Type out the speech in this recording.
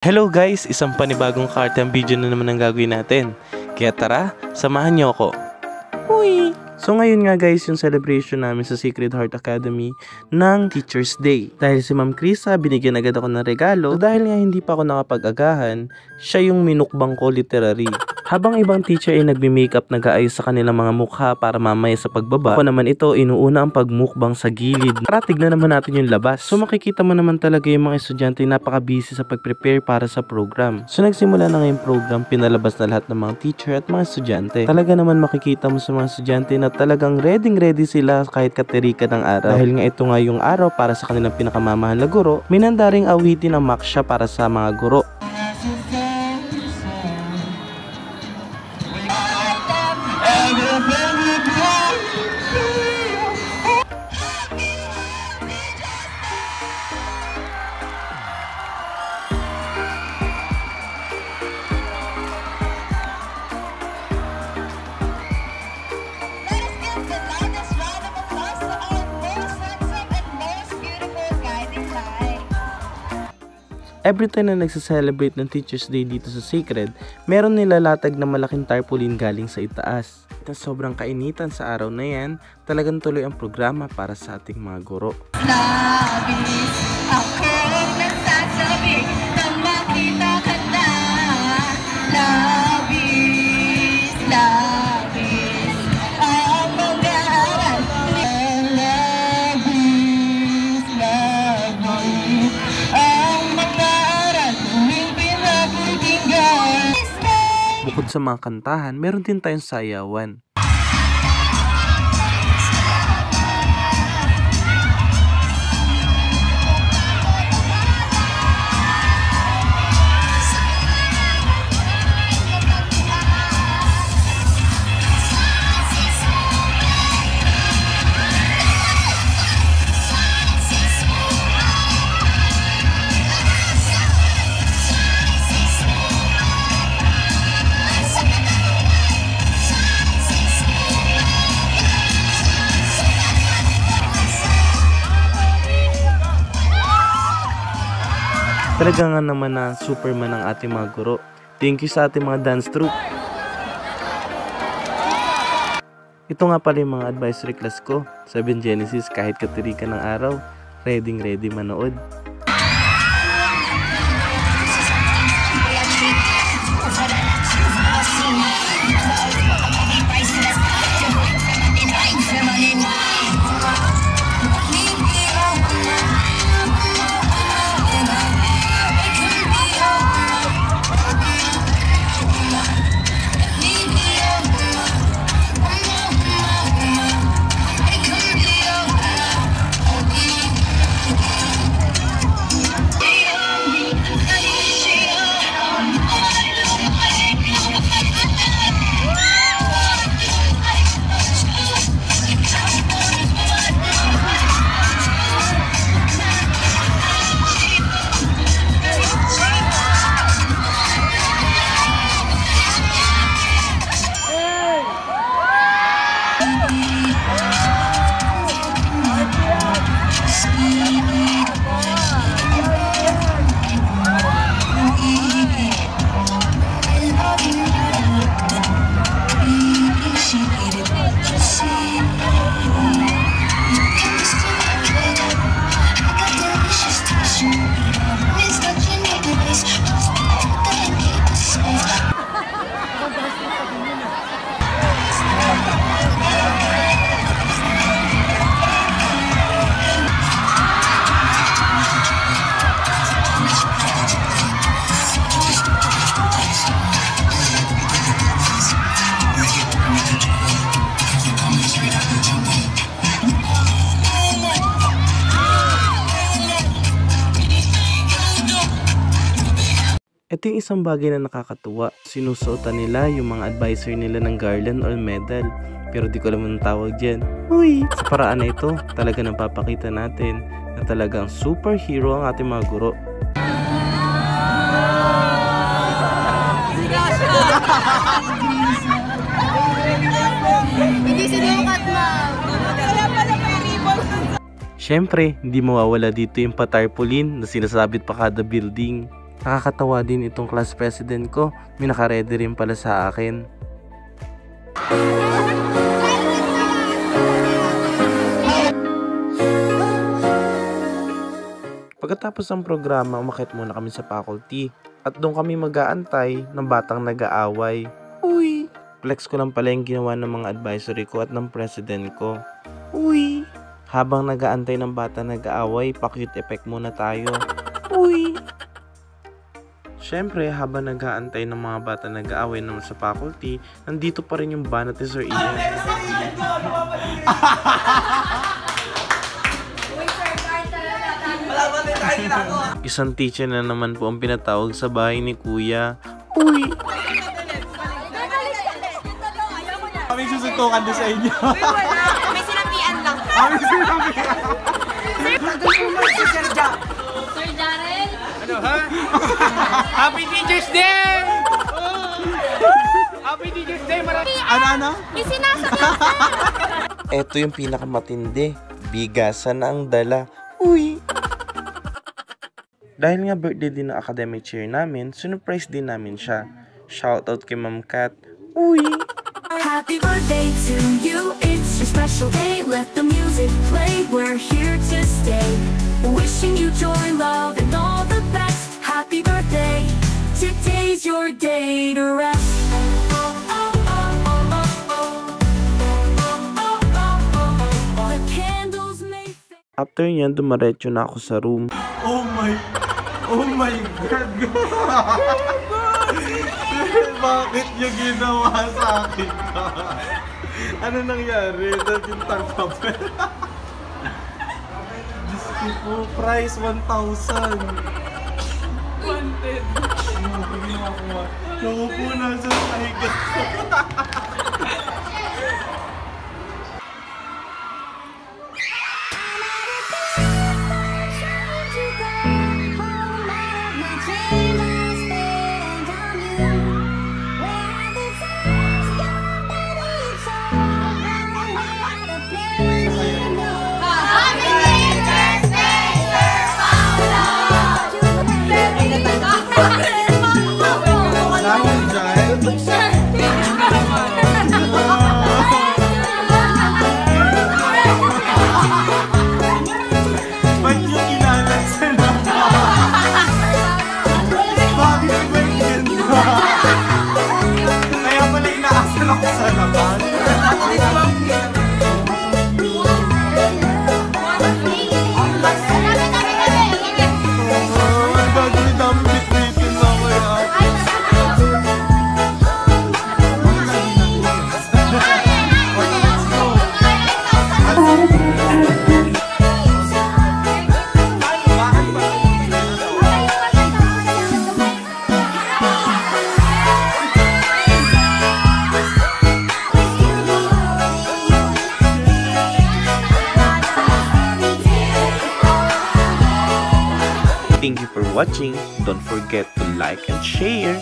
Hello guys! Isang panibagong kartang video na naman ang gagawin natin. Kaya tara, samahan niyo ako. Uy! So ngayon nga guys, yung celebration namin sa Sacred Heart Academy ng Teacher's Day. Dahil si Ma'am Krisa, binigyan agad ako ng regalo. So dahil nga hindi pa ako nakapag-agahan, siya yung minukbang ko literally. Habang ibang teacher ay nagme-makeup, nag-aayos sa kanilang mga mukha para mamaya sa pagbaba, ako naman ito inuuna ang pagmukbang sa gilid. Para tignan naman natin yung labas. So makikita mo naman talaga yung mga estudyante napaka-busy sa pag-prepare para sa program. So nagsimula na ngayong program, pinalabas na lahat ng mga teacher at mga estudyante. Talaga naman makikita mo sa mga estudyante na talagang ready sila kahit katirika ng araw. Dahil nga ito nga yung araw para sa kanilang pinakamamahal na guro, minandaring awitin ang maksya para sa mga guro. Every time na nagsa-celebrate ng Teacher's Day dito sa Sacred, meron nilalatag na malaking tarpaulin galing sa itaas. At sobrang kainitan sa araw na yan, talagang tuloy ang programa para sa ating mga guro. Labis akong nagsasabi na makita ka na. Labis ang mag-aaral. Labis ang mag-aaral tuwing pinapakinggan. Bukod sa mga kantahan, meron din tayong sayawan. Talaga nga naman na superman ang ating mga guro. Thank you sa ating mga dance troupe. Ito nga pala yung mga advisory class ko. 7 Genesis, kahit katirika ng araw, ready manood. Ito yung isang bagay na nakakatuwa. Sinusuotan nila yung mga advisor nila ng garland or medal. Pero di ko alam ang tawag dyan. Uy! Sa paraan na ito, talaga napapakita natin na talagang superhero ang ating mga guro. Hindi sinukat, ma'am. Wala pala may ribbon. Syempre, hindi mawawala dito yung patarpaulin na sinasabit pa kada building. Nakakatawa din itong class president ko, may naka-ready rin pala sa akin. Pagkatapos ng programa, umakyat muna kami sa faculty at doon kami mag-aantay ng batang nag-aaway. Uy! Flex ko lang pala yung ginawa ng mga advisory ko at ng president ko. Uy! Habang nag-aantay ng bata nag-aaway, pa-cute effect muna tayo. Uy! Siyempre, habang nag-aantay ng mga bata nag-aaway naman sa faculty, nandito pa rin yung banat ni Sir Ian. Isang teacher na naman po ang pinatawag sa bahay ni Kuya. Uy! Kami susuntukan doon sa inyo. Uy, wala. May sinapian lang. Kami susuntukan. Sir Darren? Ano ha? Happy Teacher's Day! Happy Teacher's Day! Ano? Isinasakyan ka! Eto yung pinakamatindi. Bigasan na ang dala. Uy! Dahil nga birthday din ng academic chair namin, surprise din namin siya. Shoutout kay Ma'am Kat. Uy! Happy birthday to you, it's your special day. Let the music play, we're here to stay. Wishing you joy, love, and all the best. Happy birthday, today's your day to rest. The candles may fade. After niyan, dumaretso na ako sa room. Oh my God! Bakit niyo ginawa sa akin? Ano nangyari? Naging tarpapel. Diyos ko po, price 1,000. Wanted. Naku po, nasa saigat. Kaya pala inaasal ako sa laban. Ang gagawin namin bitbitin na kaya. Thank you for watching. Don't forget to like and share.